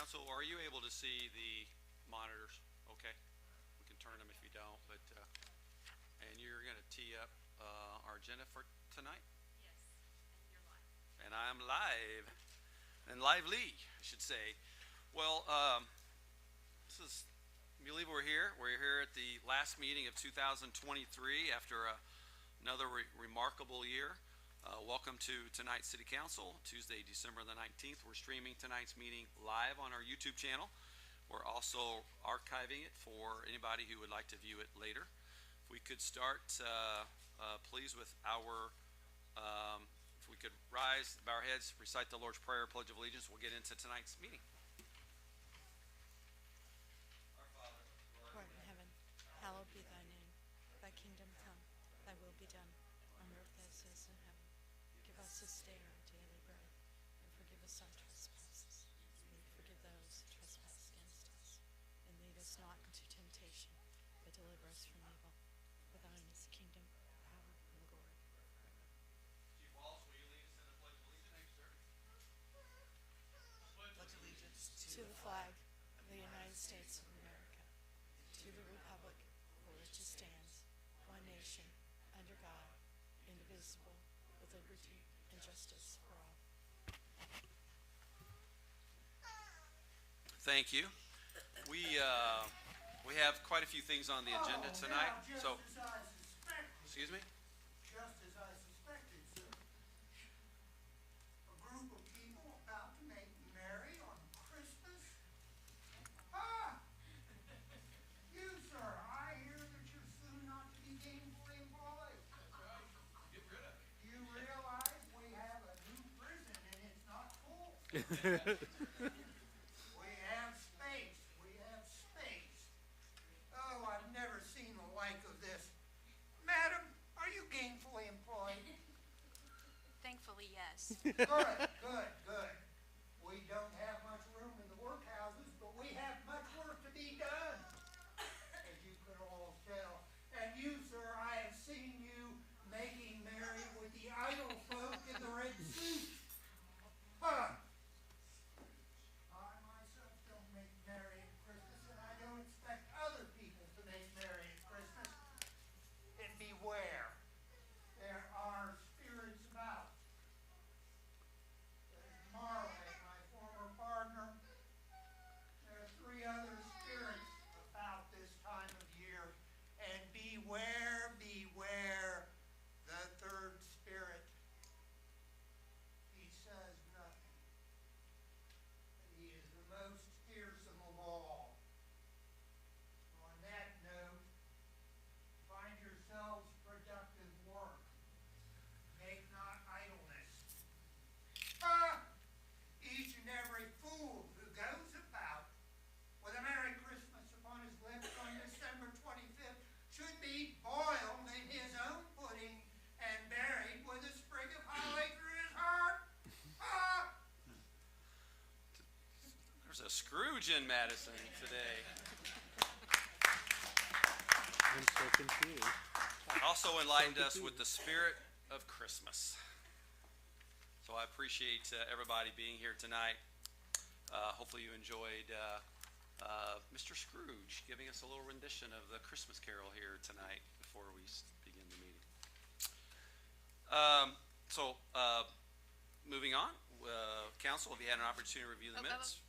Council, are you able to see the monitors? Okay, we can turn them if you don't, but, and you're gonna tee up, our agenda for tonight? Yes, and you're live. And I'm live, and lively, I should say. Well, this is, I believe we're here at the last meeting of 2023 after another remarkable year. Welcome to tonight's City Council, Tuesday, December the 19th. We're streaming tonight's meeting live on our YouTube channel. We're also archiving it for anybody who would like to view it later. If we could start, please, with our, if we could rise, bow our heads, recite the Lord's Prayer, Pledge of Allegiance, we'll get into tonight's meeting. Our Father, who art in heaven, hallowed be thy name. Thy kingdom come, thy will be done, on earth as it is in heaven. Give us this day our daily bread, and forgive us our trespasses, as we forgive those who trespass against us. And lead us not into temptation, but deliver us from evil. For thine is the kingdom, power, and glory. Chief Wallace, will you lead us in the Pledge of Allegiance? Thank you, sir. Pledge allegiance To the flag of the United States of America, to the republic for which it stands, one nation, under God, indivisible, with liberty and justice for all. Thank you. We have quite a few things on the agenda tonight, so, Just as I suspected. excuse me? Just as I suspected, sir. A group of people about to make merry on Christmas? Ah! You, sir, I hear that you're soon not to be gainfully employed. Get rid of it. You realize we have a new prison and it's not full. We have space. We have space. Oh, I've never seen the like of this. Madam, are you gainfully employed? Thankfully, yes. Good, good, good. We don't have much room in the workhouses, but we have much work to be done, as you could all tell. And you, sir, I have seen you making merry with the idle folk in the red suits. Huh. I myself don't make merry at Christmas, and I don't expect other people to make merry at Christmas. And beware, there are spirits about. There's Marley, my former partner. There are 3 other spirits about this time of year. And beware, beware the third spirit. He says nothing, but he is the most fearsome of all. On that note, find yourselves productive work. Make not idleness. Each and every fool who goes about with a Merry Christmas upon his lips on December 25th should be boiled in his own pudding and buried with a sprig of holly through his heart. There's a Scrooge in Madison today. I'm so confused. Also enlightened us with the spirit of Christmas. So I appreciate everybody being here tonight. Hopefully you enjoyed Mr. Scrooge giving us a little rendition of the Christmas Carol here tonight before we begin the meeting. Moving on, Council, have you had an opportunity to review the minutes?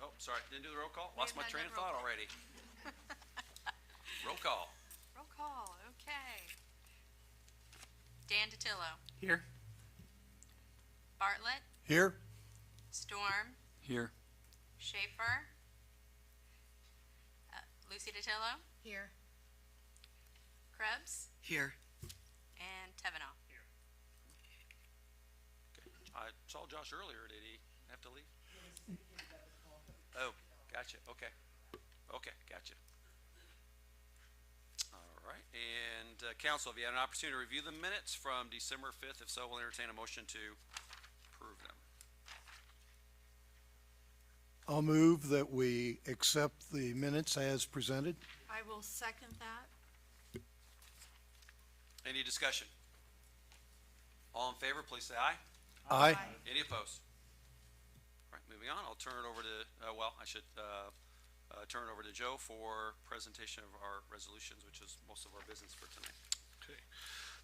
Oh, sorry, didn't do the roll call? Lost my train of thought already. Roll call. Roll call, okay. Dan DiTillo. Here. Bartlett. Here. Storm. Here. Schaefer. Lucy DiTillo. Here. Krebs. Here. And Tevenall. I saw Josh earlier. Did he have to leave? Oh, gotcha. Okay. Okay, gotcha. All right. And Council, have you had an opportunity to review the minutes from December 5th? If so, we'll entertain a motion to approve them. I'll move that we accept the minutes as presented. I will second that. Any discussion? All in favor, please say aye. Aye. Any opposed? All right, moving moving on, I'll turn it over to, turn it over to Joe for presentation of our resolutions, which is most of our business for tonight. Okay.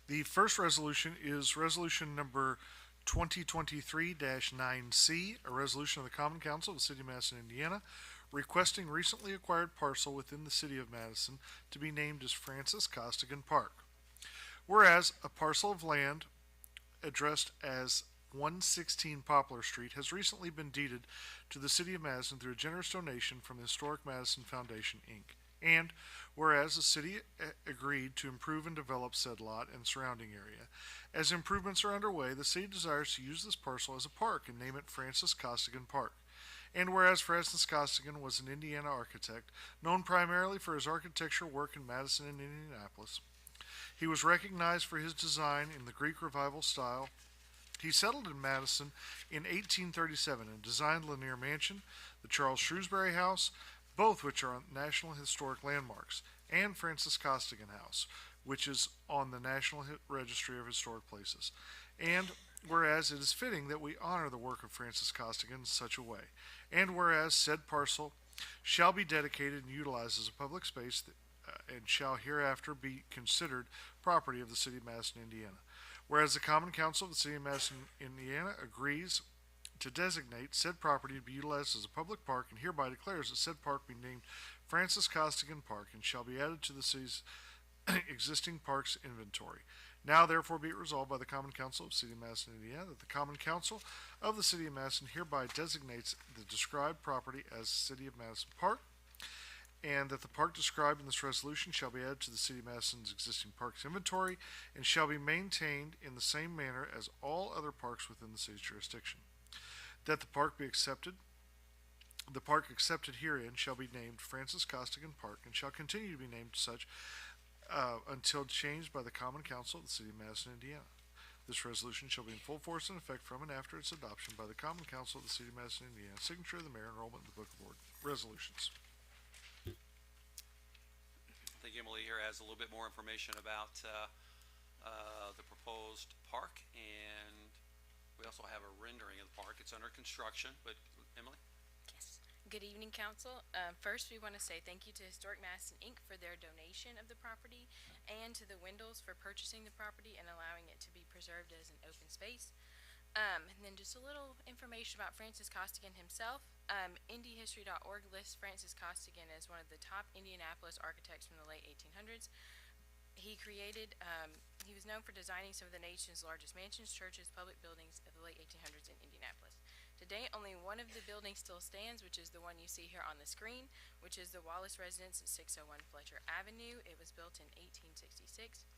The first resolution is resolution number 2023-9C, a resolution of the Common Council of the City of Madison, Indiana, requesting recently acquired parcel within the City of Madison to be named as Francis Costigan Park. Whereas a parcel of land addressed as 116 Poplar Street has recently been deeded to the City of Madison through a generous donation from the Historic Madison Foundation, Inc. And whereas the city agreed to improve and develop said lot and surrounding area, as improvements are underway, the city desires to use this parcel as a park and name it Francis Costigan Park. And whereas Francis Costigan was an Indiana architect, known primarily for his architectural work in Madison and Indianapolis, he was recognized for his design in the Greek Revival style. He settled in Madison in 1837 and designed Lanier Mansion, the Charles Shrewsbury House, both which are National Historic Landmarks, and Francis Costigan House, which is on the National Registry of Historic Places. And whereas it is fitting that we honor the work of Francis Costigan in such a way, and whereas said parcel shall be dedicated and utilized as a public space and shall hereafter be considered property of the City of Madison, Indiana. Whereas the Common Council of the City of Madison, Indiana agrees to designate said property to be utilized as a public park and hereby declares that said park be named Francis Costigan Park and shall be added to the city's existing parks inventory. Now therefore be it resolved by the Common Council of the City of Madison, Indiana, that the Common Council of the City of Madison hereby designates the described property as City of Madison Park, and that the park described in this resolution shall be added to the City of Madison's existing parks inventory and shall be maintained in the same manner as all other parks within the city's jurisdiction. That the park accepted herein shall be named Francis Costigan Park and shall continue to be named such until changed by the Common Council of the City of Madison, Indiana. This resolution shall be in full force and effect from and after its adoption by the Common Council of the City of Madison, Indiana. Signature of the mayor, enrollment in the Book of Resolutions. I think Emily here has a little bit more information about the proposed park, and we also have a rendering of the park. It's under construction, but Emily? Yes. Good evening, Council. First, we want to say thank you to Historic Madison, Inc. for their donation of the property and to the Windells for purchasing the property and allowing it to be preserved as an open space. And then just a little information about Francis Costigan himself. IndyHistory.org lists Francis Costigan as one of the top Indianapolis architects from the late 1800s. He was known for designing some of the nation's largest mansions, churches, public buildings of the late 1800s in Indianapolis. Today, only one of the buildings still stands, which is the one you see here on the screen, which is the Wallace Residence at 601 Fletcher Avenue. It was built in 1866.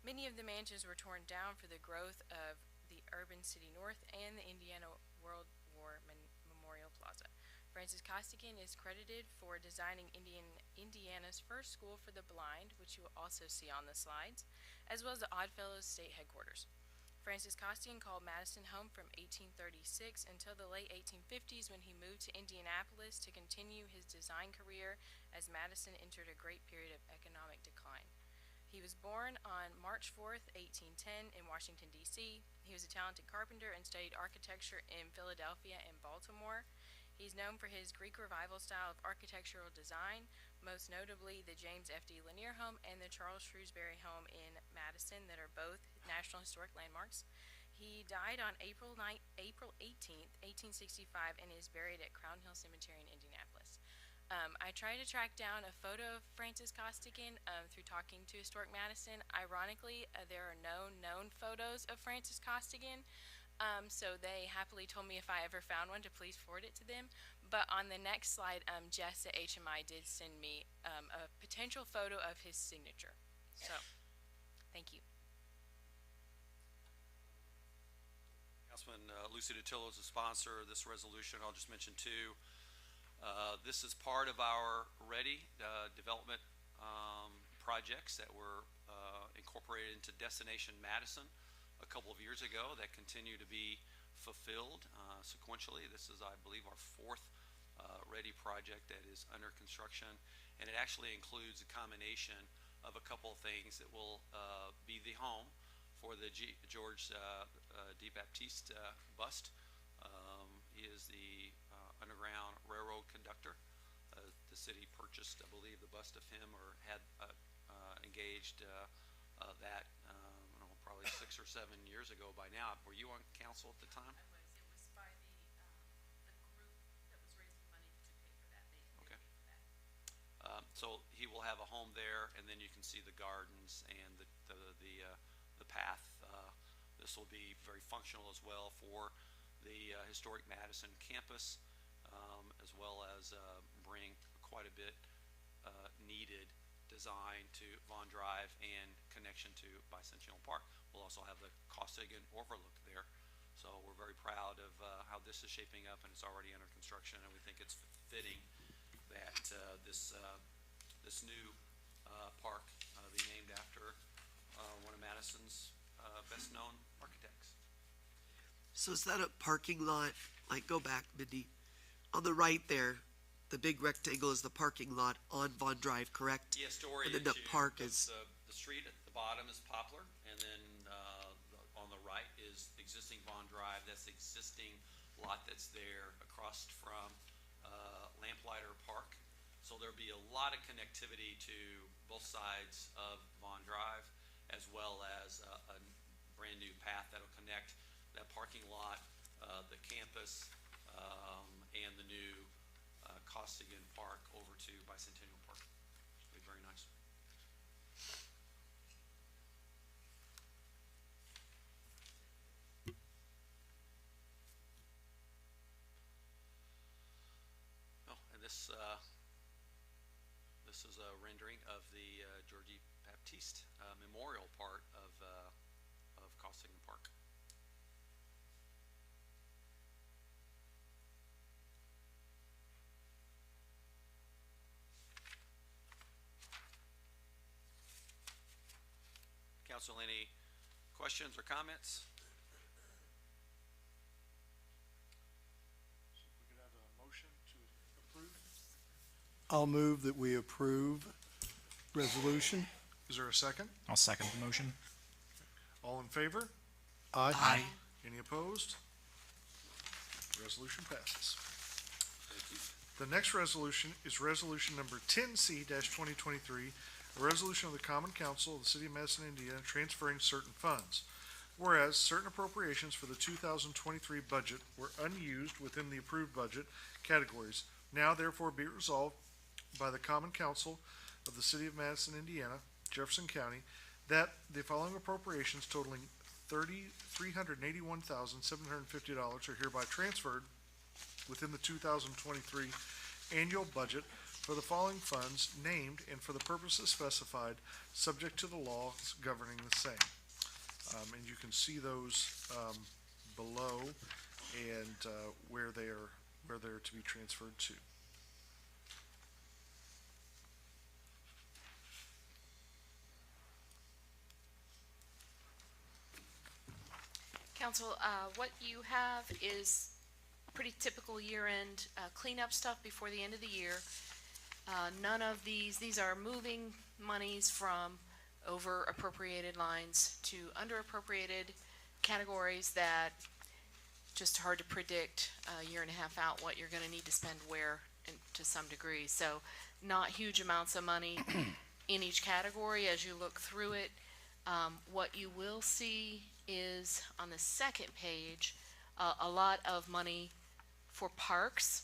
Many of the mansions were torn down for the growth of the urban city north and the Indiana World War Memorial Plaza. Francis Costigan is credited for designing Indiana's first school for the blind, which you will also see on the slides, as well as the Oddfellows State Headquarters. Francis Costigan called Madison home from 1836 until the late 1850s when he moved to Indianapolis to continue his design career as Madison entered a great period of economic decline. He was born on March 4th, 1810 in Washington, D.C. He was a talented carpenter and studied architecture in Philadelphia and Baltimore. He's known for his Greek Revival style of architectural design, most notably the James F.D. Lanier Home and the Charles Shrewsbury Home in Madison that are both National Historic Landmarks. He died on April 18th, 1865 and is buried at Crown Hill Cemetery in Indianapolis. I tried to track down a photo of Francis Costigan through talking to Historic Madison. Ironically, there are no known photos of Francis Costigan. So they happily told me if I ever found one to please forward it to them. But on the next slide, Jess at HMI did send me a potential photo of his signature. So, thank you. Councilman Lucy DiTillo is a sponsor of this resolution. I'll just mention too, this is part of our READY development projects that were incorporated into Destination Madison a couple of years ago that continue to be fulfilled sequentially. This is, I believe, our fourth READY project that is under construction, and it actually includes a combination of a couple of things that will be the home for the George D. Baptiste bust. He is the purchased, I believe, the bust of him or had engaged that, I don't know, probably 6 or 7 years ago by now. Were you on council at the time? It was by the group that was raising money to pay for that. They Okay. paid for that. So he will have a home there, and then you can see the gardens and the path. This will be very functional as well for the historic Madison campus, as well as bring quite a bit needed design to Vaughn Drive and connection to Bicentennial Park. We'll also have the Costigan overlook there. So we're very proud of how this is shaping up, and it's already under construction, and we think it's fitting that this new park be named after one of Madison's best-known architects. So is that a parking lot? Like, go back, Mindy. On the right there, the big rectangle is the parking lot on Vaughn Drive, correct? Yeah, story. And then the park is, The street at the bottom is Poplar, and then on the right is existing Vaughn Drive. That's the existing lot that's there across from Lamplighter Park. So there'll be a lot of connectivity to both sides of Vaughn Drive, as well as a brand new path that'll connect that parking lot, the campus, and the new Costigan Park over to Bicentennial Park. It'll be very nice. Oh, and this is a rendering of the Georgie Baptiste Memorial part of Costigan Park. Council, any questions or comments? So if we could have a motion to approve. I'll move that we approve resolution. Is there a second? I'll second the motion. All in favor? Aye. Any opposed? Resolution passes. Thank you. The next resolution is resolution number 10C-2023, a resolution of the Common Council of the City of Madison, Indiana, transferring certain funds. Whereas certain appropriations for the 2023 budget were unused within the approved budget categories, now therefore be it resolved by the Common Council of the City of Madison, Indiana, Jefferson County, that the following appropriations totaling $381,750 are hereby transferred within the 2023 annual budget for the following funds named and for the purposes specified, subject to the laws governing the same. And you can see those below and where they're to be transferred to. Council, what you have is pretty typical year-end cleanup stuff before the end of the year. None of these are moving monies from over appropriated lines to under appropriated categories that just hard to predict a year and a half out what you're gonna need to spend where to some degree. So not huge amounts of money in each category as you look through it. What you will see is on the second page, a lot of money for parks.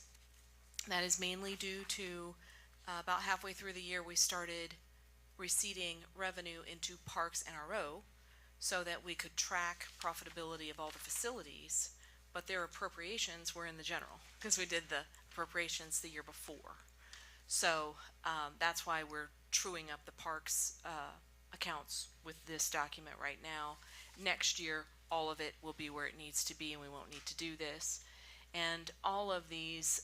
That is mainly due to about halfway through the year we started receipting revenue into Parks NRO so that we could track profitability of all the facilities, but their appropriations were in the general because we did the appropriations the year before. So that's why we're truing up the parks accounts with this document right now. Next year, all of it will be where it needs to be and we won't need to do this. And all of these,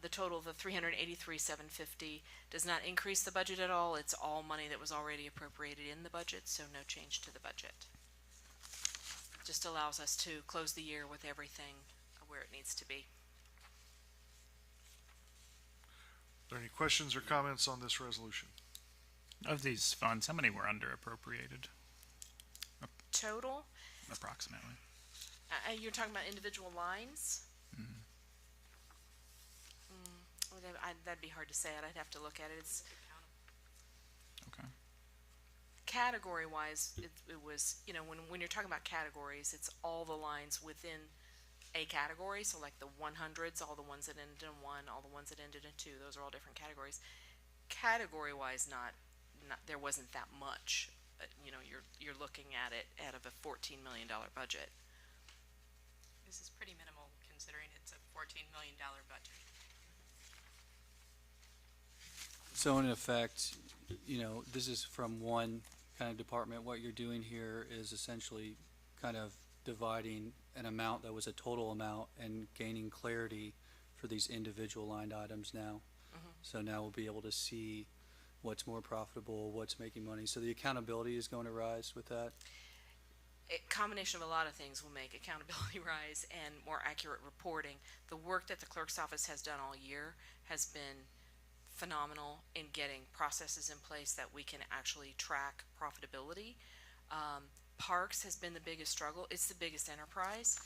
the total of the $383,750 does not increase the budget at all. It's all money that was already appropriated in the budget, so no change to the budget. Just allows us to close the year with everything where it needs to be. Are there any questions or comments on this resolution? Of these funds, how many were under appropriated, Total, approximately? you're talking about individual lines? That'd be hard to say. I'd have to look at it. It's Okay. category-wise, it was, when you're talking about categories, it's all the lines within a category. So like the 100s, all the ones that ended in 1, all the ones that ended in 2, those are all different categories. Category-wise, not there wasn't that much. You're looking at it out of a $14 million budget. This is pretty minimal considering it's a $14 million budget. So in effect, this is from one kind of department. What you're doing here is essentially kind of dividing an amount that was a total amount and gaining clarity for these individual line items now. So now we'll be able to see what's more profitable, what's making money. So the accountability is going to rise with that. A combination of a lot of things will make accountability rise and more accurate reporting. The work that the clerk's office has done all year has been phenomenal in getting processes in place that we can actually track profitability. Parks has been the biggest struggle. It's the biggest enterprise,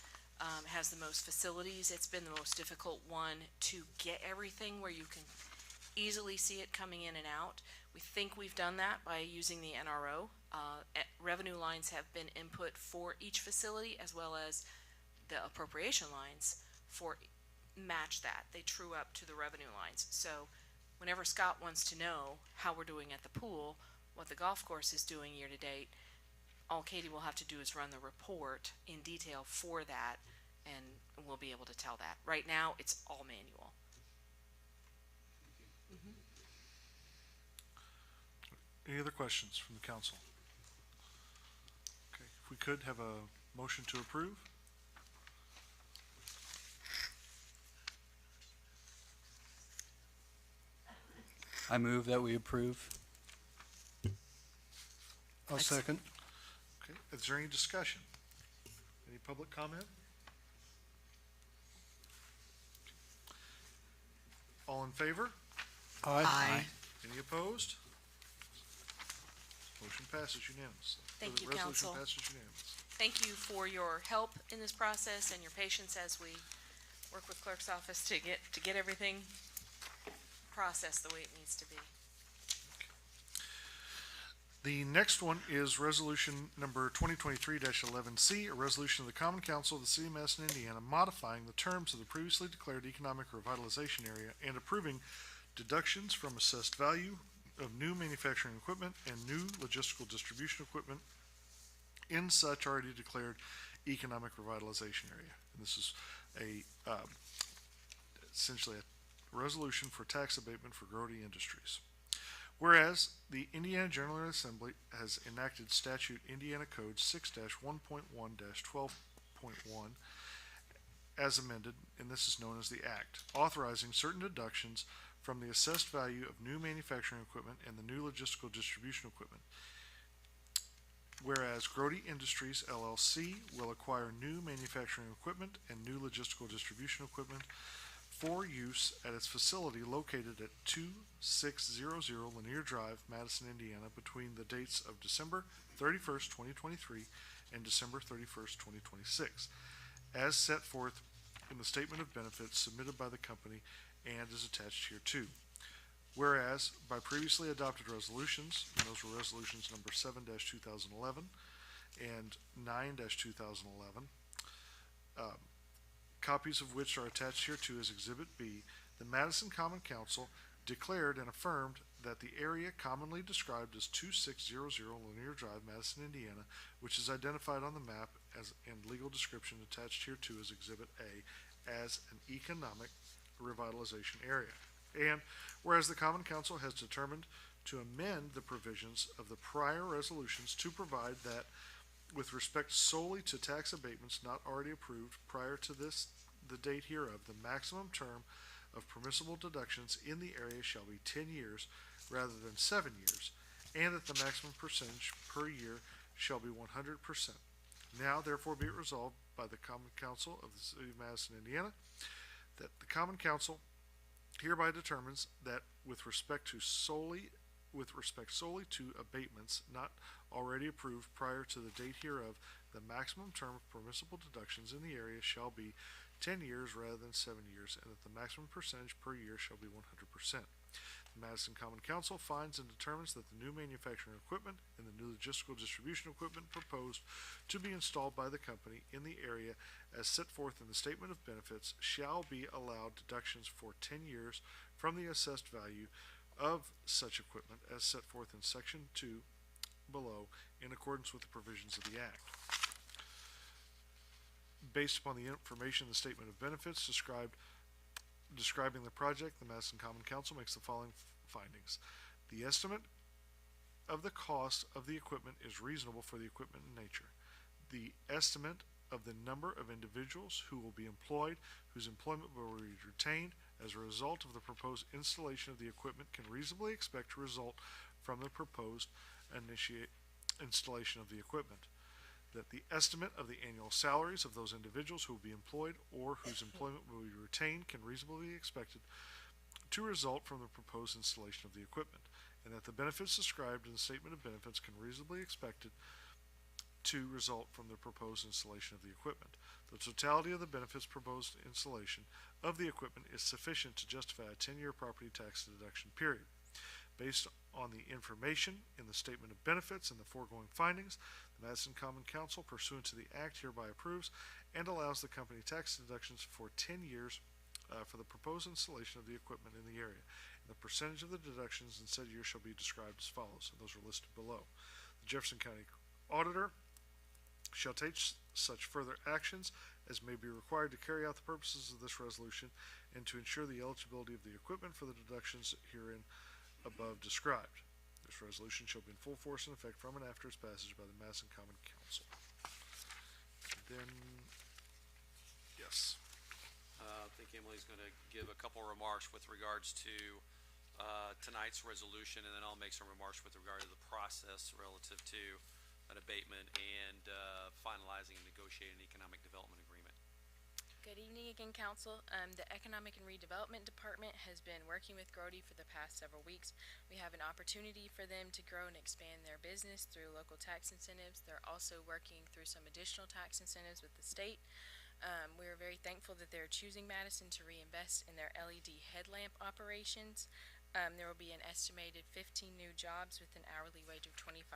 has the most facilities. It's been the most difficult one to get everything where you can easily see it coming in and out. We think we've done that by using the NRO. Revenue lines have been input for each facility as well as the appropriation lines for match that. They true up to the revenue lines. So whenever Scott wants to know how we're doing at the pool, what the golf course is doing year to date, all Katie will have to do is run the report in detail for that, and we'll be able to tell that. Right now, it's all manual. Any other questions from the council? Okay, if we could have a motion to approve? I move that we approve. I'll second. Okay, is there any discussion? Any public comment? All in favor? Aye. Any opposed? Motion passes unanimously. Thank you, The council. resolution passes unanimously. Thank you for your help in this process and your patience as we work with clerk's office to get everything processed the way it needs to be. The next one is resolution number 2023-11C, a resolution of the Common Council of the City of Madison, Indiana, modifying the terms of the previously declared economic revitalization area and approving deductions from assessed value of new manufacturing equipment and new logistical distribution equipment in such already declared economic revitalization area. And this is essentially a resolution for tax abatement for Grody Industries. Whereas the Indiana General Assembly has enacted statute Indiana Code 6-1.1-12.1 as amended, and this is known as the Act, authorizing certain deductions from the assessed value of new manufacturing equipment and the new logistical distribution equipment. Whereas Grody Industries LLC will acquire new manufacturing equipment and new logistical distribution equipment for use at its facility located at 2600 Lanier Drive, Madison, Indiana, between the dates of December 31st, 2023 and December 31st, 2026, as set forth in the statement of benefits submitted by the company and is attached here too. Whereas by previously adopted resolutions, and those were resolutions number 7-2011 and 9-2011, copies of which are attached here too as Exhibit B, the Madison Common Council declared and affirmed that the area commonly described as 2600 Lanier Drive, Madison, Indiana, which is identified on the map as and legal description attached here too as Exhibit A, as an economic revitalization area. And whereas the Common Council has determined to amend the provisions of the prior resolutions to provide that with respect solely to tax abatements not already approved prior to the date hereof, the maximum term of permissible deductions in the area shall be 10 years rather than 7 years, and that the maximum percentage per year shall be 100%. Now, therefore, be it resolved by the Common Council of the City of Madison, Indiana, that the Common Council hereby determines that with respect solely to abatements not already approved prior to the date hereof, the maximum term of permissible deductions in the area shall be 10 years rather than 7 years, and that the maximum percentage per year shall be 100%. The Madison Common Council finds and determines that the new manufacturing equipment and the new logistical distribution equipment proposed to be installed by the company in the area as set forth in the Statement of Benefits shall be allowed deductions for 10 years from the assessed value of such equipment as set forth in Section 2 below in accordance with the provisions of the Act. Based upon the information in the Statement of Benefits describing the project, the Madison Common Council makes the following findings. The estimate of the cost of the equipment is reasonable for the equipment in nature. The estimate of the number of individuals who will be employed, whose employment will be retained as a result of the proposed installation of the equipment can reasonably expect to result from the proposed installation of the equipment. That the estimate of the annual salaries of those individuals who will be employed or whose employment will be retained can reasonably be expected to result from the proposed installation of the equipment, and that the benefits described in the Statement of Benefits can reasonably be expected to result from the proposed installation of the equipment. The totality of the benefits proposed installation of the equipment is sufficient to justify a 10-year property tax deduction period. Based on the information in the Statement of Benefits and the foregoing findings, the Madison Common Council, pursuant to the Act, hereby approves and allows the company tax deductions for 10 years for the proposed installation of the equipment in the area. And the percentage of the deductions in said year shall be described as follows, and those are listed below. The Jefferson County Auditor shall take such further actions as may be required to carry out the purposes of this resolution and to ensure the eligibility of the equipment for the deductions herein above described. This resolution shall be in full force and effect from and after its passage by the Madison Common Council. Then, yes. I think Emily's going to give a couple remarks with regards to tonight's resolution, and then I'll make some remarks with regard to the process relative to an abatement and finalizing and negotiating an economic development agreement. Good evening again, Council. The Economic and Redevelopment Department has been working with Grody for the past several weeks. We have an opportunity for them to grow and expand their business through local tax incentives. They're also working through some additional tax incentives with the state. We're very thankful that they're choosing Madison to reinvest in their LED headlamp operations. There will be an estimated 15 new jobs with an hourly wage of $25.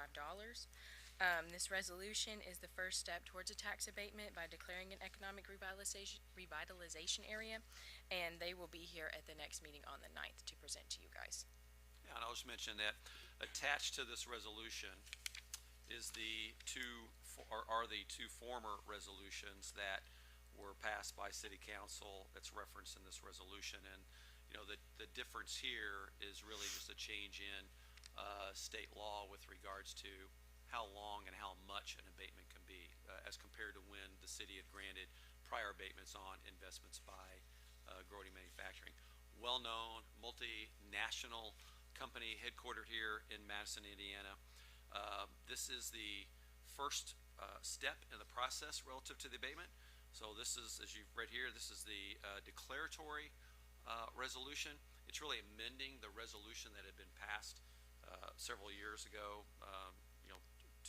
This resolution is the first step towards a tax abatement by declaring an economic revitalization area, and they will be here at the next meeting on the 9th to present to you guys. Yeah, and I'll just mention that attached to this resolution is the are the two former resolutions that were passed by City Council that's referenced in this resolution. And you know, the difference here is really just a change in state law with regards to how long and how much an abatement can be, as compared to when the city had granted prior abatements on investments by Grody Manufacturing. Well-known, multinational company headquartered here in Madison, Indiana. This is the first step in the process relative to the abatement. So this is, as you've read here, this is the declaratory resolution. It's really amending the resolution that had been passed several years ago,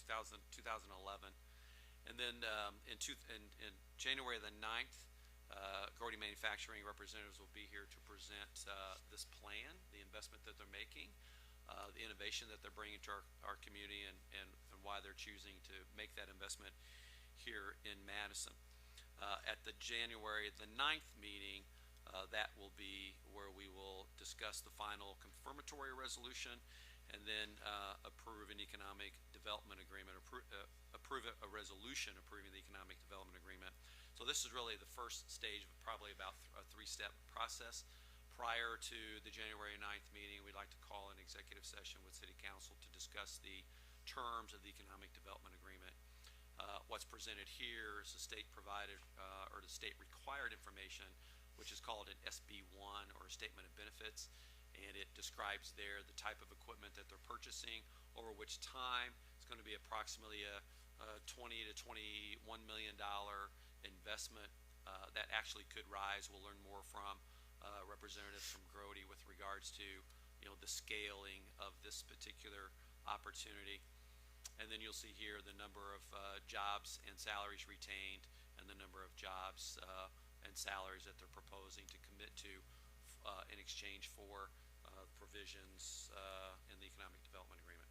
2011. And then in January the 9th, Grody Manufacturing representatives will be here to present this plan, the investment that they're making, the innovation that they're bringing to our community, and why they're choosing to make that investment here in Madison. At the January the 9th meeting, that will be where we will discuss the final confirmatory resolution and then approve an economic development agreement, approve a resolution approving the economic development agreement. So this is really the first stage of probably about a three-step process. Prior to the January 9th meeting, we'd like to call an executive session with City Council to discuss the terms of the economic development agreement. What's presented here is the state provided or the state required information, which is called an SB1 or a statement of benefits, and it describes there the type of equipment that they're purchasing, over which time. It's going to be approximately a $20 to $21 million investment that actually could rise. We'll learn more from representatives from Grody with regards to the scaling of this particular opportunity. And then you'll see here the number of jobs and salaries retained and the number of jobs and salaries that they're proposing to commit to in exchange for provisions in the Economic Development Agreement.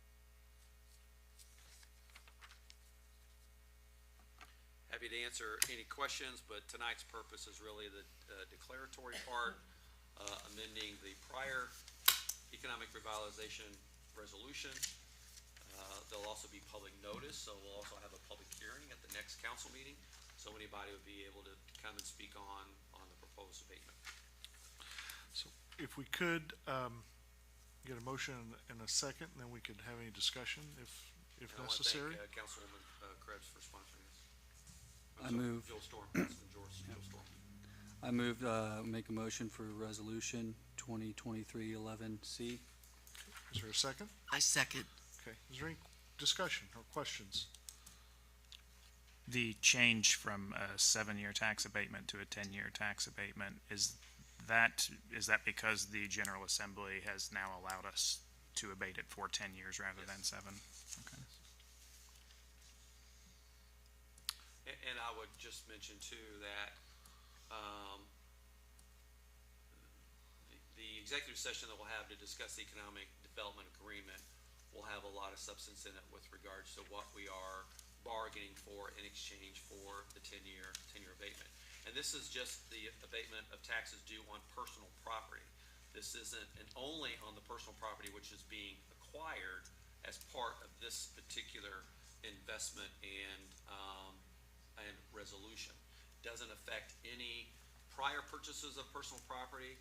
Happy to answer any questions, but tonight's purpose is really the declaratory part, amending the prior economic revitalization resolution. There'll also be public notice, so we'll also have a public hearing at the next council meeting, so anybody would be able to come and speak on the proposed abatement. So if we could, get a motion and a second, and then we could have any discussion if And I want to necessary. thank Councilwoman Krebs for sponsoring this. I move. Joel Storm, Councilman Joel Storm. I move, make a motion for resolution 2023-11C. Is there a second? I second. Okay, is there any discussion or questions? The change from a 7-year tax abatement to a 10-year tax abatement, is that because the General Assembly has now allowed us to abate it for 10 years rather than 7? Okay. And I would just mention too that the executive session that we'll have to discuss the Economic Development Agreement will have a lot of substance in it with regards to what we are bargaining for in exchange for the 10-year abatement. And this is just the abatement of taxes due on personal property. This isn't only on the personal property which is being acquired as part of this particular investment and resolution. Doesn't affect any prior purchases of personal property,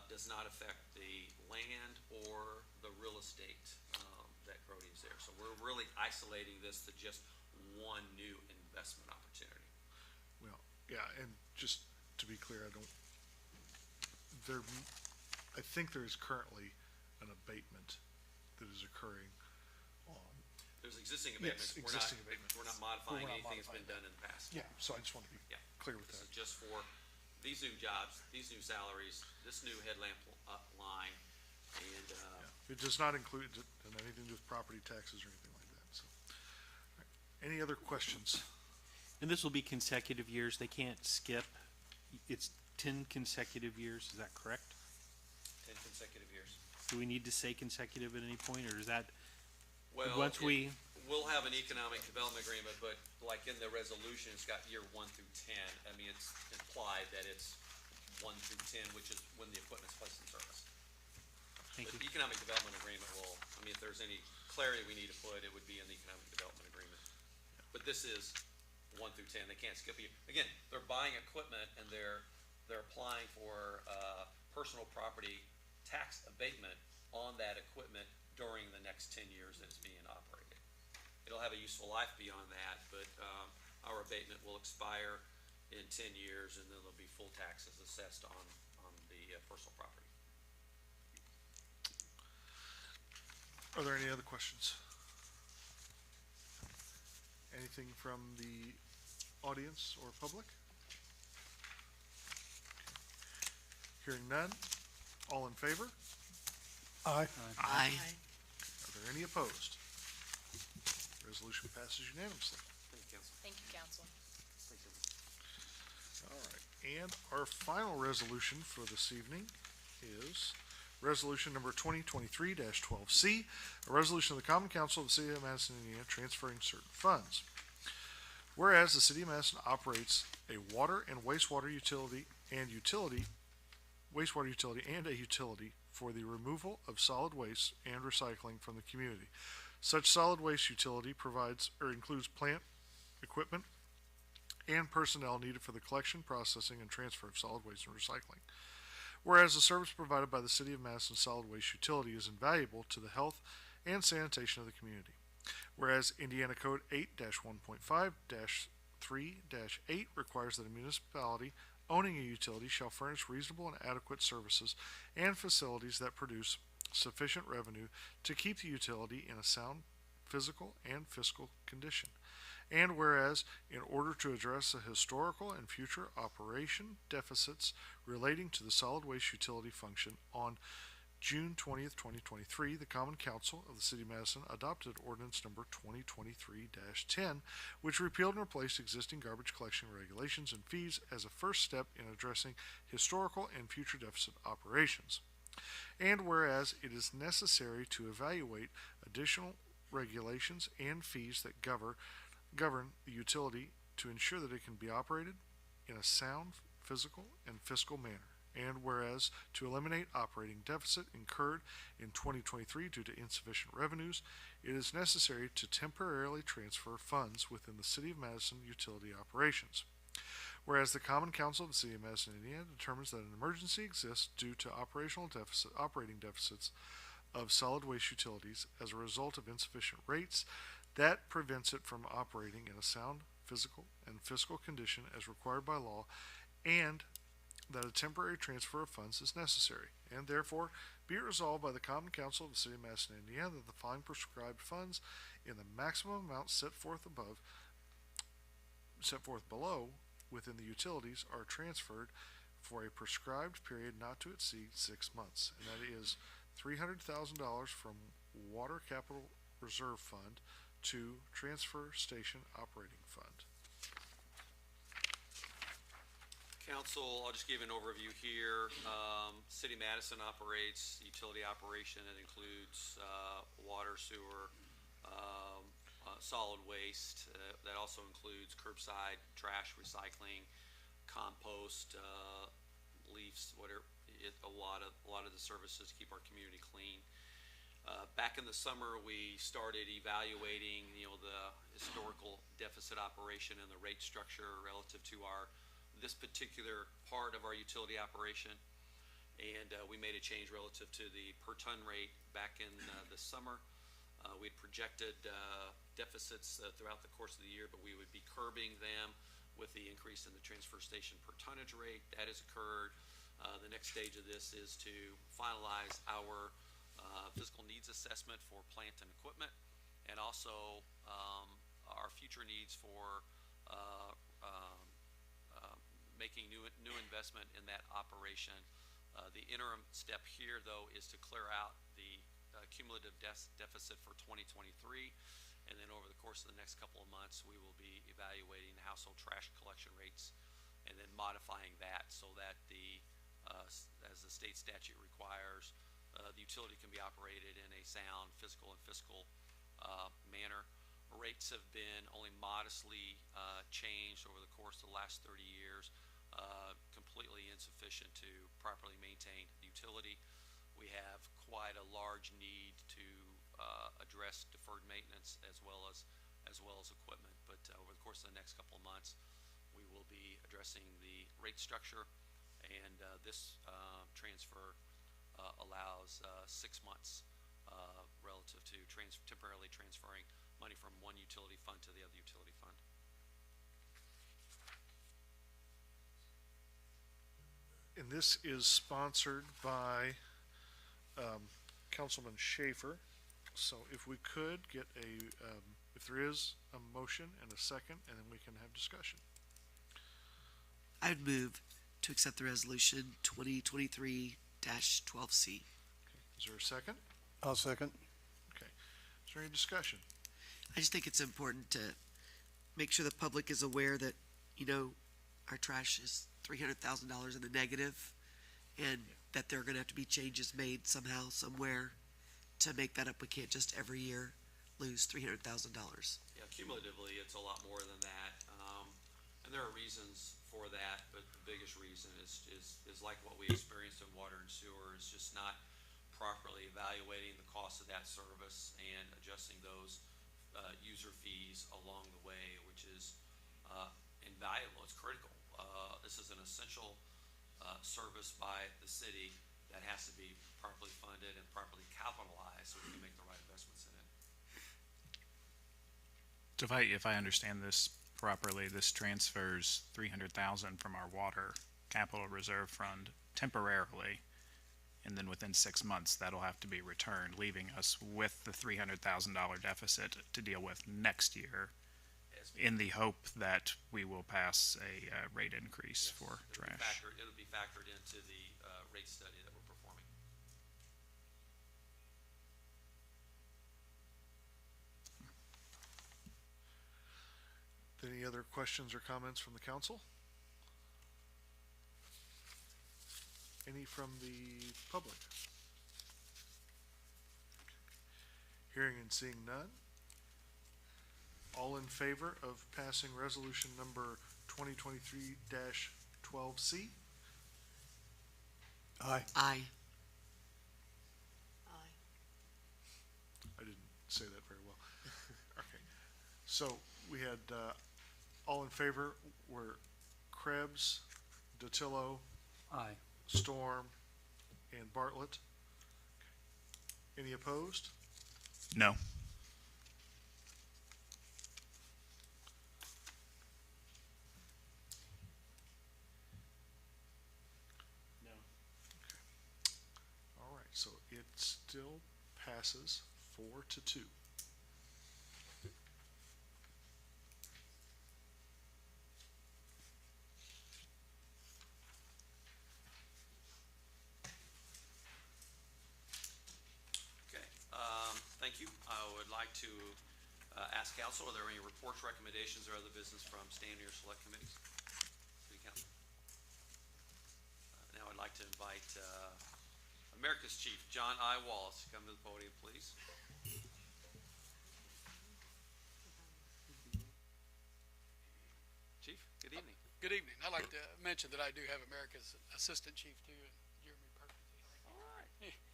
does not affect the land or the real estate that Grody is there. So we're really isolating this to just one new investment opportunity. Well, yeah, and just to be clear, I think there is currently an abatement that is occurring on. There's existing Yes, abatements. existing abatement. We're not modifying We're not anything that's modifying been done in the past. Yeah, so I just want to be Yeah. clear with This that. is just for these new jobs, these new salaries, this new headlamp line, and, It does not include anything to do with property taxes or anything like that, so. All right. Any other questions? And this will be consecutive years, they can't skip. It's 10 consecutive years, is that correct? 10 consecutive years. Do we need to say consecutive at any point, or is that, Well, once we, we'll have an economic development agreement, but like in the resolution, it's got year 1 through 10. I mean, it's implied that it's 1 through 10, which is when the equipment's placed in service. thank But you. the economic development agreement will, I mean, if there's any clarity we need to put, it would be in the economic development agreement. But this is 1 through 10, they can't skip a year. Again, they're buying equipment and they're applying for, personal property tax abatement on that equipment during the next 10 years that it's being operated. It'll have a useful life beyond that, but, our abatement will expire in 10 years and then there'll be full taxes assessed on the, personal property. Are there any other questions? Anything from the audience or public? Hearing none, all in favor? Aye. Aye. Are there any opposed? Resolution passes unanimously. Thank you, Council. Thank you, council. Thank you. All right, and our final resolution for this evening is resolution number 2023-12C, a resolution of the Common Council of the City of Madison, Indiana, transferring certain funds. Whereas the City of Madison operates a water and wastewater utility and a utility for the removal of solid waste and recycling from the community. Such solid waste utility provides or includes plant, equipment, and personnel needed for the collection, processing, and transfer of solid waste and recycling. Whereas the service provided by the City of Madison Solid Waste Utility is invaluable to the health and sanitation of the community. Whereas Indiana Code 8-1.5-3-8 requires that a municipality owning a utility shall furnish reasonable and adequate services and facilities that produce sufficient revenue to keep the utility in a sound physical and fiscal condition. And whereas, in order to address the historical and future operation deficits relating to the solid waste utility function on June 20th, 2023, the Common Council of the City of Madison adopted ordinance number 2023-10, which repealed and replaced existing garbage collection regulations and fees as a first step in addressing historical and future deficit operations. And whereas it is necessary to evaluate additional regulations and fees that govern the utility to ensure that it can be operated in a sound physical and fiscal manner. And whereas to eliminate operating deficit incurred in 2023 due to insufficient revenues, it is necessary to temporarily transfer funds within the City of Madison utility operations. Whereas the Common Council of the City of Madison, Indiana determines that an emergency exists due to operating deficits of solid waste utilities as a result of insufficient rates that prevents it from operating in a sound physical and fiscal condition as required by law, and that a temporary transfer of funds is necessary, and therefore be it resolved by the Common Council of the City of Madison, Indiana, that the following prescribed funds in the maximum amount set forth below within the utilities are transferred for a prescribed period not to exceed 6 months, and that is $300,000 from Water Capital Reserve Fund to Transfer Station Operating Fund. Council, I'll just give an overview here. City of Madison operates utility operation. It includes water, sewer, solid waste. That also includes curbside trash recycling, compost, leaves, whatever. A lot of the services to keep our community clean. Back in the summer, we started evaluating, the historical deficit operation and the rate structure relative to this particular part of our utility operation, and we made a change relative to the per ton rate back in the summer. We had projected deficits throughout the course of the year, but we would be curbing them with the increase in the transfer station per tonnage rate. That has occurred. The next stage of this is to finalize our physical needs assessment for plant and equipment, and also our future needs for making new investment in that operation. The interim step here, though, is to clear out the cumulative deficit for 2023, and then over the course of the next couple of months, we will be evaluating the household trash collection rates and then modifying that so that as the state statute requires, the utility can be operated in a sound physical and fiscal manner. Rates have been only modestly changed over the course of the last 30 years, completely insufficient to properly maintain the utility. We have quite a large need to address deferred maintenance as well as equipment. But over the course of the next couple of months, we will be addressing the rate structure, and this transfer allows 6 months relative to temporarily transferring money from one utility fund to the other utility fund. And this is sponsored by Councilman Schaefer. So if we could get if there is a motion and a second, and then we can have discussion. I'd move to accept the resolution 2023-12C. Is there a second? I'll second. Okay. Is there any discussion? I just think it's important to make sure the public is aware that, our trash is $300,000 in the negative, and that there are going to have to be changes made somehow, somewhere, to make that up. We can't just every year lose $300,000. Yeah, cumulatively, it's a lot more than that, and there are reasons for that. But the biggest reason is like what we experienced in water and sewer, is just not properly evaluating the cost of that service and adjusting those user fees along the way, which is invaluable. It's critical. This is an essential service by the city that has to be properly funded and properly capitalized so we can make the right investments in it. So if I understand this properly, this transfers $300,000 from our water capital reserve fund temporarily, and then within 6 months that'll have to be returned, leaving us with the $300,000 deficit to deal with next year, in the hope that we will pass a rate increase for trash. It'll be factored into the rate study that we're performing. other questions or comments from the council? Any from the public? Hearing and seeing none. All in favor of passing resolution number 2023-12C? Aye. Aye. I didn't say that very well. Okay. So we had, all in favor were Krebs, Datillo, Aye. Storm, and Bartlett. Any opposed? No. No. All right, so it still passes 4-2. Okay, thank you. I would like to ask council, are there any reports, recommendations, or other business from standing or select committees? City Council. Now I'd like to invite America's Chief, John I. Wallace, to come to the podium, please. Chief, good evening. Good evening. I'd like to mention that I do have America's Assistant Chief too, and Jeremy Perkins. All right.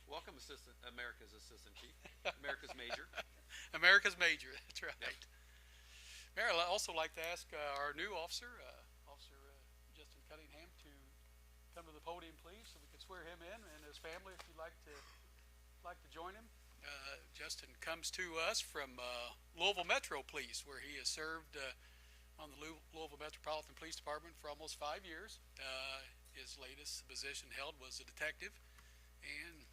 Welcome, America's Assistant Chief, America's Major. America's Major, that's right. Yep. Mayor, I'd also like to ask our new officer, Officer Justin Cunningham, to come to the podium, please, so we can swear him in, and his family, if you'd like to join him. Justin comes to us from Louisville Metro Police, where he has served on the Louisville Metropolitan Police Department for almost 5 years. His latest position held was a detective, and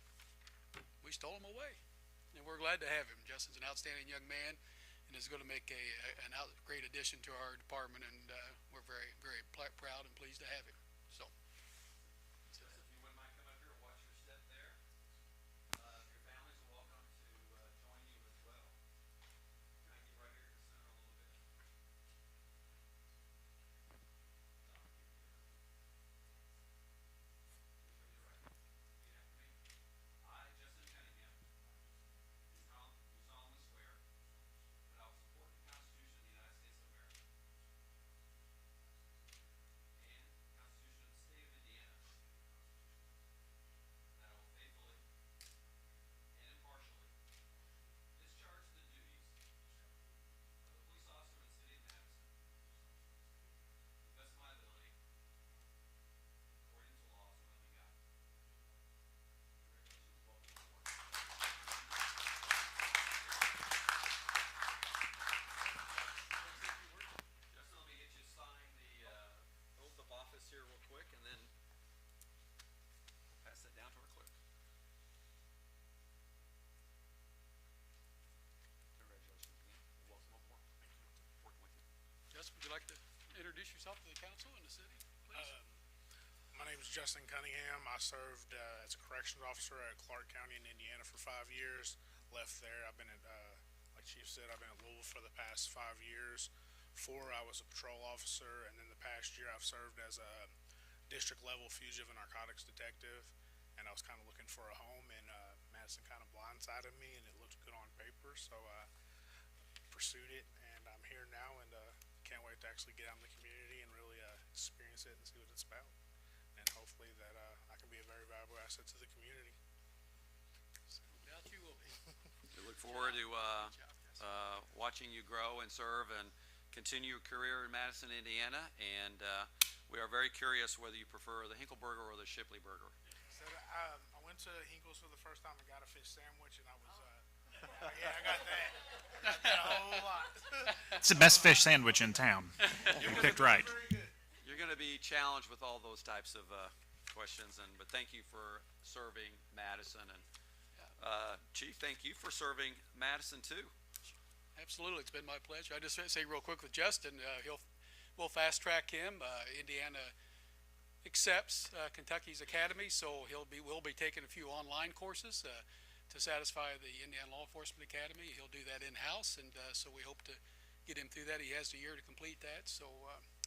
we stole him away. And we're glad to have him. Justin's an outstanding young man and is going to make a great addition to our department, and we're very, very proud and pleased to have him. So. If you wouldn't mind coming up here, watch your step there. Your families are welcome to join you as well. Can I get right here to the center a little bit? Repeat after me. I, Justin Cunningham, do solemnly swear that I will support the Constitution of the United States of America and the Constitution of the State of Indiana, and that I will faithfully and impartially discharge the duties of the police officer in the city of Madison to the best of my ability, according to law, so help me God. Congratulations, welcome aboard. Justin, let me get you to sign the oath of office here real quick, and then pass that down to our clerk. Congratulations again. Welcome aboard. Thank you. Working with you. Justin, would you like to introduce yourself to the council and the city, please? My name is Justin Cunningham. I served as a corrections officer at Clark County in Indiana for 5 years. Left there. I've been at, like Chief said, I've been at Louisville for the past 5 years. 4, I was a patrol officer, and then the past year I've served as a district level fugitive and narcotics detective. And I was kind of looking for a home, and Madison kind of blindsided me, and it looked good on paper, so I pursued it, and I'm here now, and can't wait to actually get out in the community and really experience it and see what it's about. And hopefully that I can be a very valuable asset to the community. So. No doubt you will be. We look forward to watching you grow and serve and continue your career in Madison, Indiana, and we are very curious whether you prefer the Hinkleburger or the Shipley burger. So I went to Hinkle's for the first time and got a fish sandwich, and I was yeah, I got that. I got that a whole lot. It's the best fish sandwich in town. You picked right. You're going to be challenged with all those types of questions, but thank you for serving Madison, and Chief, thank you for serving Madison too. Absolutely, it's been my pleasure. I just say real quick with Justin, we'll fast track him. Indiana accepts Kentucky's academy, so we'll be taking a few online courses to satisfy the Indiana Law Enforcement Academy. He'll do that in-house, and so we hope to get him through that. He has a year to complete that, so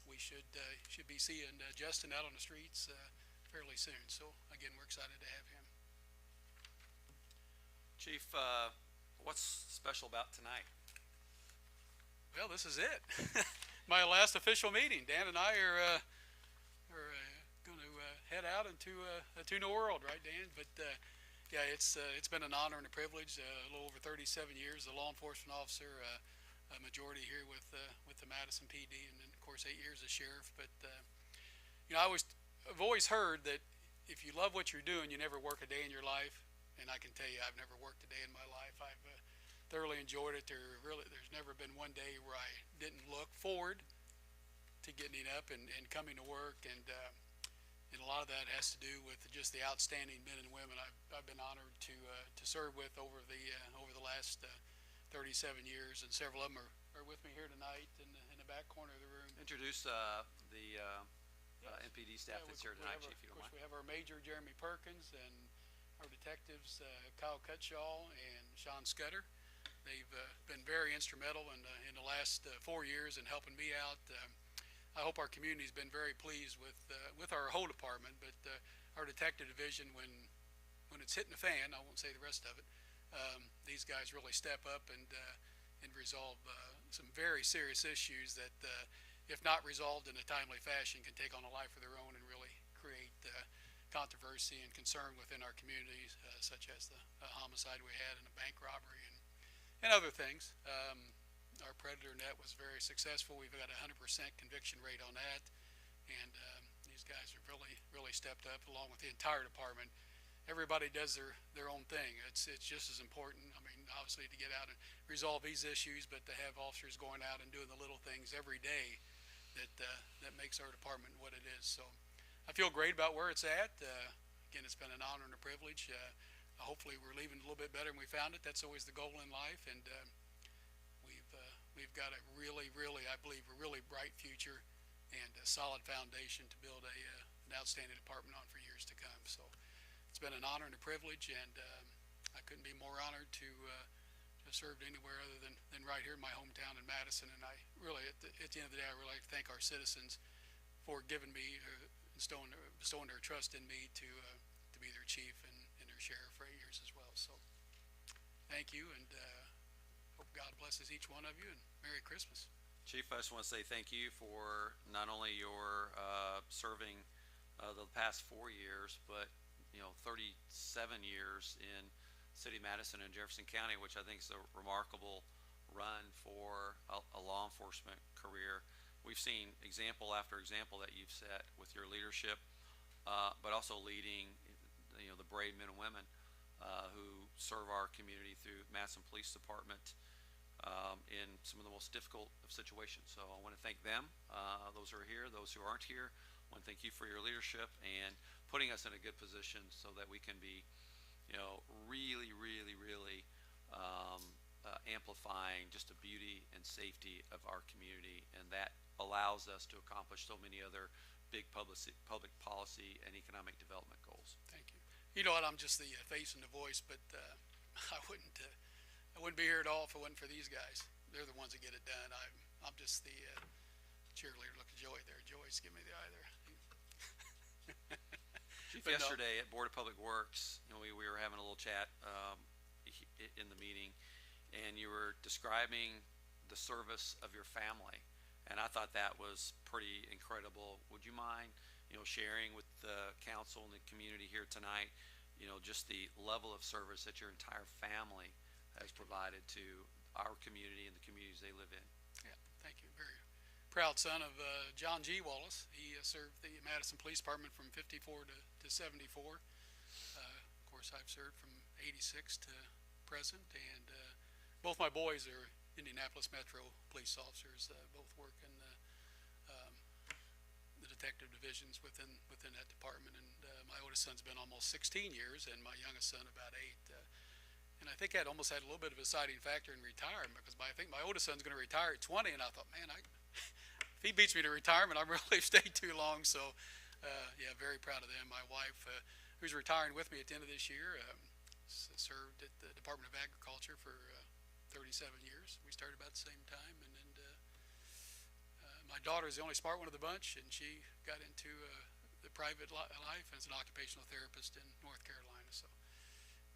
we should be seeing Justin out on the streets fairly soon. So again, we're excited to have him. Chief, what's special about tonight? Well, this is it. My last official meeting. Dan and I are going to head out into the world, right, Dan? But yeah, it's been an honor and a privilege. A little over 37 years as a law enforcement officer, a majority here with the Madison PD, and then of course 8 years as sheriff. But you know, I've always heard that if you love what you're doing, you never work a day in your life. And I can tell you, I've never worked a day in my life. I've thoroughly enjoyed it. There's never been one day where I didn't look forward to getting up and coming to work, and a lot of that has to do with just the outstanding men and women I've been honored to serve with over the last 37 years, and several of them are with me here tonight in the back corner of the room. Introduce the MPD staff that's here tonight, Chief, if you don't mind. We have our Major Jeremy Perkins and our detectives Kyle Cutshaw and Sean Scudder. They've been very instrumental in the last 4 years in helping me out. I hope our community's been very pleased with our whole department, but our detective division, when it's hitting the fan, I won't say the rest of it, these guys really step up and resolve some very serious issues that, if not resolved in a timely fashion, can take on a life of their own and really create controversy and concern within our communities, such as the homicide we had and a bank robbery and other things. Our predator net was very successful. We've got a 100% conviction rate on that, and these guys have really stepped up along with the entire department. Everybody does their own thing. It's just as important. I mean, obviously to get out and resolve these issues, but to have officers going out and doing the little things every day that makes our department what it is. So I feel great about where it's at. Again, it's been an honor and a privilege. Hopefully we're leaving a little bit better than we found it. That's always the goal in life, and we've got a really, I believe, a really bright future and a solid foundation to build an outstanding department on for years to come. So it's been an honor and a privilege, and I couldn't be more honored to have served anywhere other than right here in my hometown in Madison. And I really, at the end of the day, I really like to thank our citizens for giving me, bestowing their trust in me to be their chief and their sheriff for 8 years as well. So thank you, and hope God blesses each one of you, and Merry Christmas. Chief, I just want to say thank you for not only your serving the past 4 years, but 37 years in City of Madison and Jefferson County, which I think is a remarkable run for a law enforcement career. We've seen example after example that you've set with your leadership, but also leading the brave men and women who serve our community through Madison Police Department in some of the most difficult of situations. So I want to thank them, those who are here, those who aren't here. I want to thank you for your leadership and putting us in a good position so that we can be really amplifying just the beauty and safety of our community, and that allows us to accomplish so many other big public policy and economic development goals. Thank you. You know what? I'm just the face and the voice, but I wouldn't be here at all if it wasn't for these guys. They're the ones that get it done. I'm just the cheerleader. Look at Joey there. Joey's giving me the eye there. Chief, yesterday at Board of Public Works, we were having a little chat in the meeting, and you were describing the service of your family, and I thought that was pretty incredible. Would you mind, sharing with the council and the community here tonight, just the level of service that your entire family has provided to our community and the communities they live in? Yeah, thank you. Very proud son of John G. Wallace. He served the Madison Police Department from 54 to 74. Of course, I've served from 86 to present, and both my boys are Indianapolis Metro police officers. Both work in the detective divisions within that department, and my oldest son's been almost 16 years, and my youngest son about 8. And I think that almost had a little bit of a deciding factor in retiring, because I think my oldest son's going to retire at 20, and I thought, man, if he beats me to retirement, I really stayed too long. So, yeah, very proud of them. My wife, who's retiring with me at the end of this year, served at the Department of Agriculture for 37 years. We started about the same time, and then my daughter is the only smart one of the bunch, and she got into the private life as an occupational therapist in North Carolina. So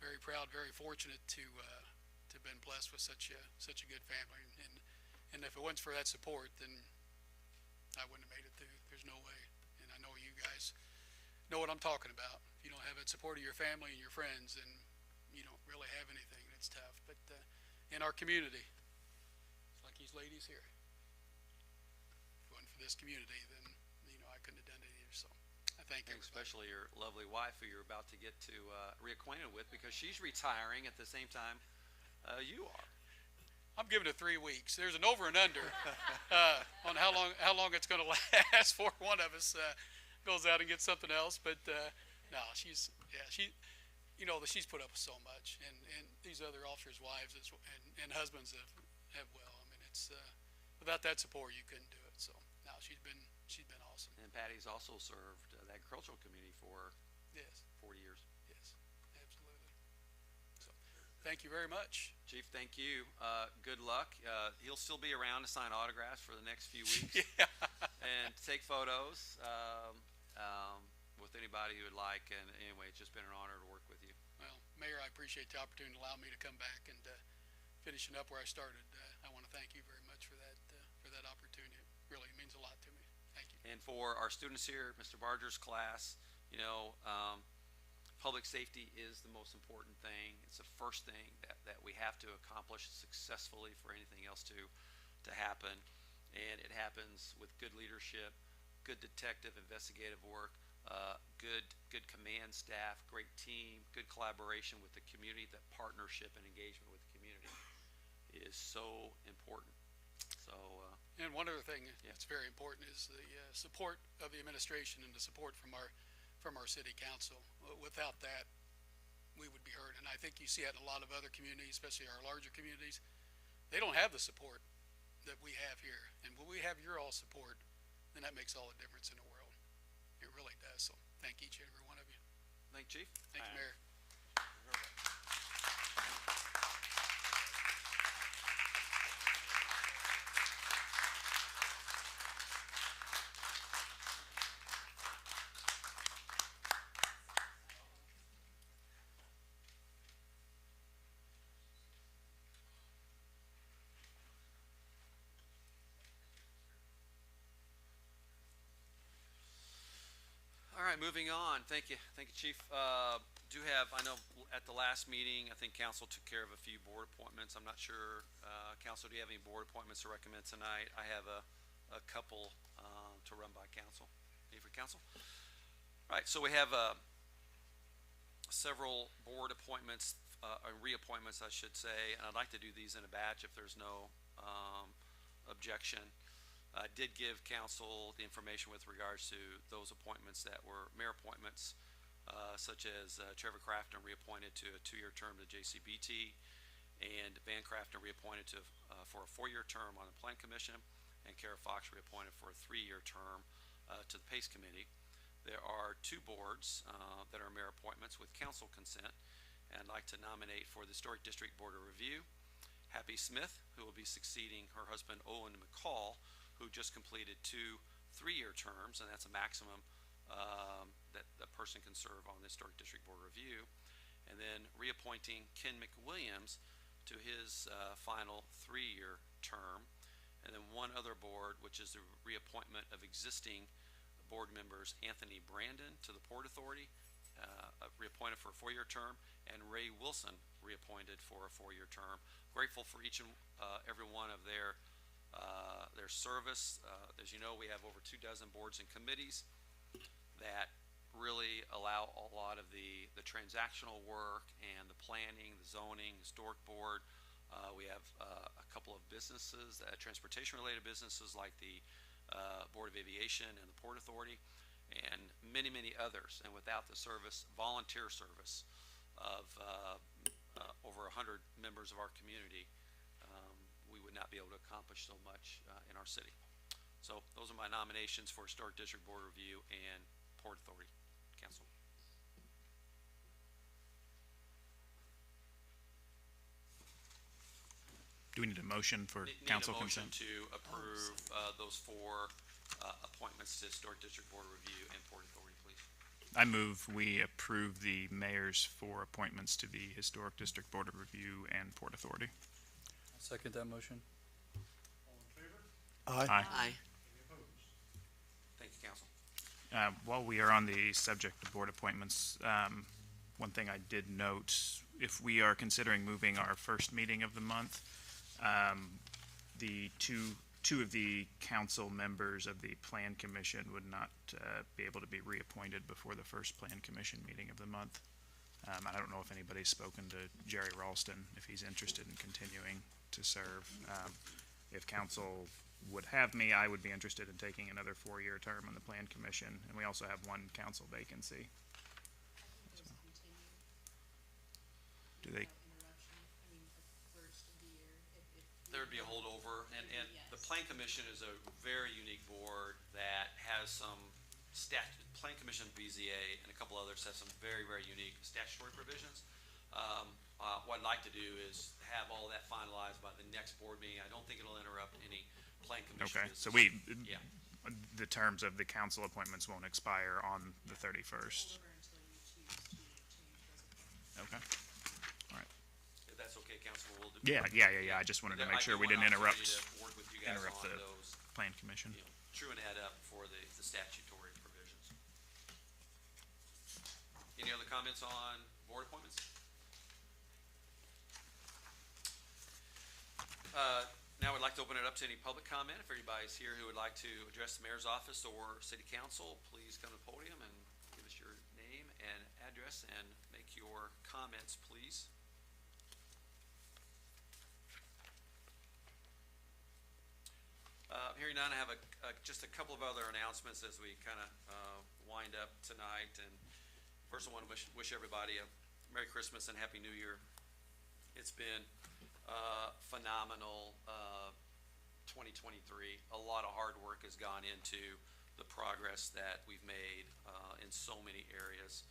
very proud, very fortunate to have been blessed with such a good family. And if it wasn't for that support, then I wouldn't have made it through. There's no way. And I know you guys know what I'm talking about. If you don't have that support of your family and your friends, then you don't really have anything. It's tough. But in our community, it's like these ladies here. If it wasn't for this community, then I couldn't have done it either. So I thank And everybody. especially your lovely wife, who you're about to get to reacquainted with, because she's retiring at the same time you are. I'm giving it 3 weeks. There's an over and under on how long it's going to last before one of us goes out and gets something else. But no, she's put up with so much, and these other officers' wives and husbands have well. I mean, it's without that support, you couldn't do it. So no, she's been awesome. And Patty's also served the agricultural community for Yes, 40 years. yes, absolutely. So thank you very much. Chief, thank you. Good luck. He'll still be around to sign autographs for the next few weeks. Yeah. And take photos with anybody who would like. And anyway, it's just been an honor to work with you. Well, Mayor, I appreciate the opportunity to allow me to come back and finishing up where I started. I want to thank you very much for that opportunity. It really means a lot to me. Thank you. And for our students here, Mr. Barger's class, public safety is the most important thing. It's the first thing that we have to accomplish successfully for anything else to happen. And it happens with good leadership, good detective investigative work, good command staff, great team, good collaboration with the community. That partnership and engagement with the community is so important. So, and one other thing that's very important is the support of the administration and the support from our city council. Without that, we would be hurt. And I think you see it in a lot of other communities, especially our larger communities. They don't have the support that we have here. And when we have your all support, then that makes all the difference in the world. It really does. So thank each and every one of you. thank you, Chief. Thank you, Mayor. All right, moving on. Thank you, Chief. I know at the last meeting, I think council took care of a few board appointments. I'm not sure, council, do you have any board appointments to recommend tonight? I have a couple to run by council. Any for council? All right, so we have several board appointments, reappointments, I should say, and I'd like to do these in a batch if there's no objection. I did give council the information with regards to those appointments that were mayor appointments, such as Trevor Crafton reappointed to a 2-year term to JCBT, and Van Crafton reappointed for a 4-year term on the Plan Commission, and Kara Fox reappointed for a 3-year term to the PACE Committee. There are 2 boards that are mayor appointments with council consent, and I'd like to nominate for the Historic District Board of Review, Happy Smith, who will be succeeding her husband Owen McCall, who just completed 2 3-year terms, and that's a maximum that a person can serve on the Historic District Board of Review. And then reappointing Ken McWilliams to his final 3-year term. And then one other board, which is the reappointment of existing board members Anthony Brandon to the Port Authority, reappointed for a 4-year term, and Ray Wilson reappointed for a 4-year term. Grateful for each and every one of their service. As you know, we have over 24 boards and committees that really allow a lot of the transactional work and the planning, the zoning, historic board. We have a couple of businesses, transportation-related businesses like the Board of Aviation and the Port Authority, and many, many others. And without the service, volunteer service of over 100 members of our community, we would not be able to accomplish so much in our city. So those are my nominations for Historic District Board Review and Port Authority Council. Do we need a motion for Need council a motion consent? to approve those four appointments to Historic District Board of Review and Port Authority, please. I move we approve the mayor's four appointments to the Historic District Board of Review and Port Authority. I'll second that motion. Aye. Aye. Thank you, council. While we are on the subject of board appointments, one thing I did note, if we are considering moving our first meeting of the month, the two of the council members of the Plan Commission would not be able to be reappointed before the first Plan Commission meeting of the month. I don't know if anybody's spoken to Jerry Ralston, if he's interested in continuing to serve. If council would have me, I would be interested in taking another 4-year term on the Plan Commission, and we also have one council vacancy. Do they? There would be a holdover, and the Plan Commission is a very unique board that has some Plan Commission, BZA, and a couple others have some very, very unique statutory provisions. What I'd like to do is have all that finalized by the next board meeting. I don't think it'll interrupt any Plan Commission Okay, business. so Yeah. the terms of the council appointments won't expire on the 31st. Okay. If that's okay, Councilman, we'll do. Yeah. I just wanted to make sure we didn't interrupt Work with you guys interrupt on the those, Plan Commission. you know, true and add up for the statutory provisions. Any other comments on board appointments? Now I'd like to open it up to any public comment. If anybody's here who would like to address the mayor's office or city council, please come to the podium and give us your name and address and make your comments, please. Hearing none, I have just a couple of other announcements as we kind of wind up tonight. And first, I want to wish everybody a Merry Christmas and Happy New Year. It's been phenomenal 2023. A lot of hard work has gone into the progress that we've made in so many areas.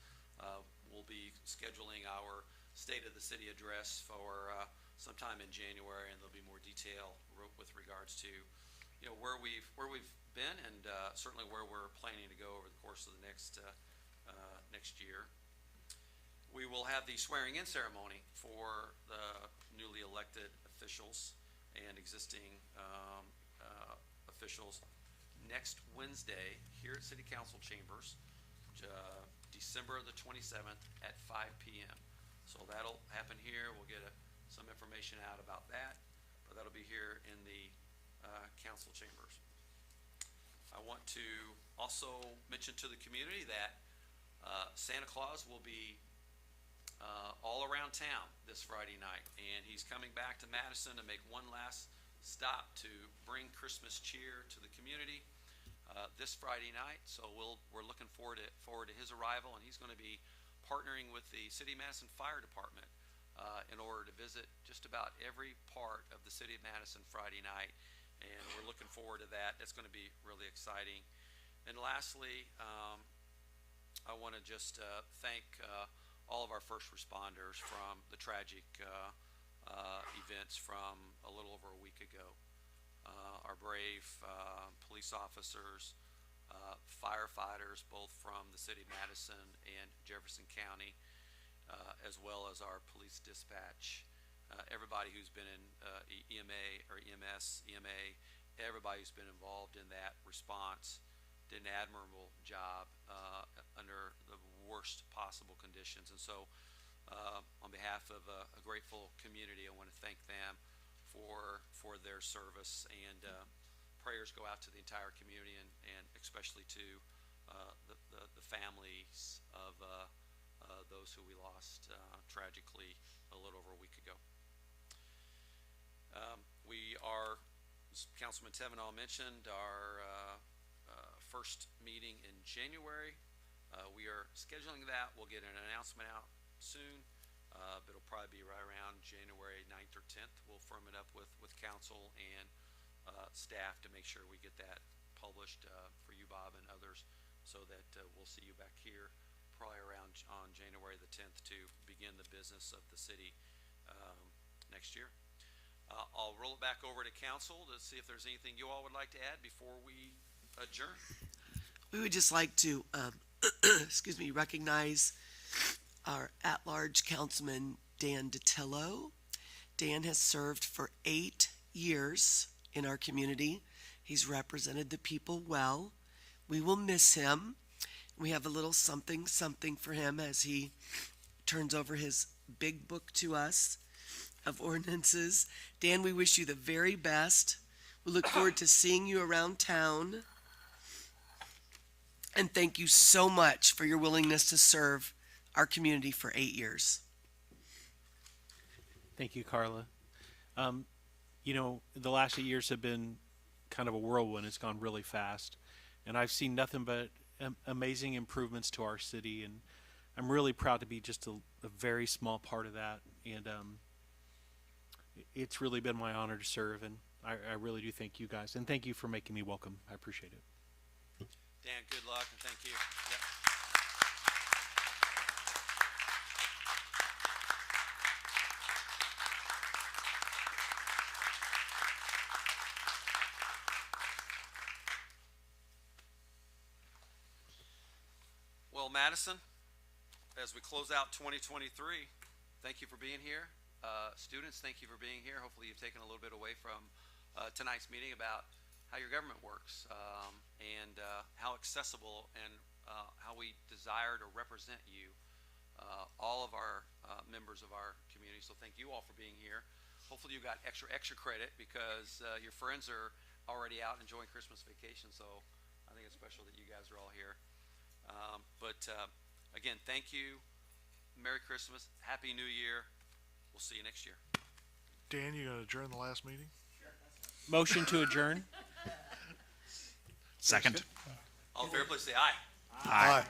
We'll be scheduling our State of the City address for sometime in January, and there'll be more detail with regards to where we've been and certainly where we're planning to go over the course of the next year. We will have the swearing-in ceremony for the newly elected officials and existing officials next Wednesday here at City Council Chambers, December the 27th at 5 p.m. So that'll happen here. We'll get some information out about that, but that'll be here in the council chambers. I want to also mention to the community that Santa Claus will be all around town this Friday night, and he's coming back to Madison to make one last stop to bring Christmas cheer to the community this Friday night. So we're looking forward to his arrival, and he's going to be partnering with the City of Madison Fire Department in order to visit just about every part of the City of Madison Friday night, and we're looking forward to that. It's going to be really exciting. And lastly, I want to just thank all of our first responders from the tragic events from a little over a week ago. Our brave police officers, firefighters, both from the City of Madison and Jefferson County, as well as our police dispatch, everybody who's been in EMA or EMS, EMA, everybody who's been involved in that response did an admirable job under the worst possible conditions. And so on behalf of a grateful community, I want to thank them for their service, and prayers go out to the entire community and especially to the families of those who we lost tragically a little over a week ago. We are, as Councilman Tevenall mentioned, our first meeting in January. We are scheduling that. We'll get an announcement out soon, but it'll probably be right around January 9th or 10th. We'll firm it up with council and staff to make sure we get that published for you, Bob, and others, so that we'll see you back here probably around on January the 10th to begin the business of the city next year. I'll roll it back over to council to see if there's anything you all would like to add before we adjourn. We would just like to, excuse me, recognize our at-large councilman, Dan DiTillo. Dan has served for 8 years in our community. He's represented the people well. We will miss him. We have a little something for him as he turns over his big book to us of ordinances. Dan, we wish you the very best. We look forward to seeing you around town. And thank you so much for your willingness to serve our community for 8 years. Thank you, Carla. You know, the last 8 years have been kind of a whirlwind. It's gone really fast. And I've seen nothing but amazing improvements to our city. And I'm really proud to be just a very small part of that. And it's really been my honor to serve. And I really do thank you guys. And thank you for making me welcome. I appreciate it. Dan, good luck, and thank you. Yep. Well, Madison, as we close out 2023, thank you for being here. Students, thank you for being here. Hopefully you've taken a little bit away from tonight's meeting about how your government works, and how accessible and how we desire to represent you, all of our members of our community. So thank you all for being here. Hopefully you got extra credit because your friends are already out enjoying Christmas vacation. So I think it's special that you guys are all here. Again, thank you. Merry Christmas. Happy New Year. We'll see you next year. Dan, you gonna adjourn the last meeting? Motion to adjourn. Second. All in favor, please say aye. Aye.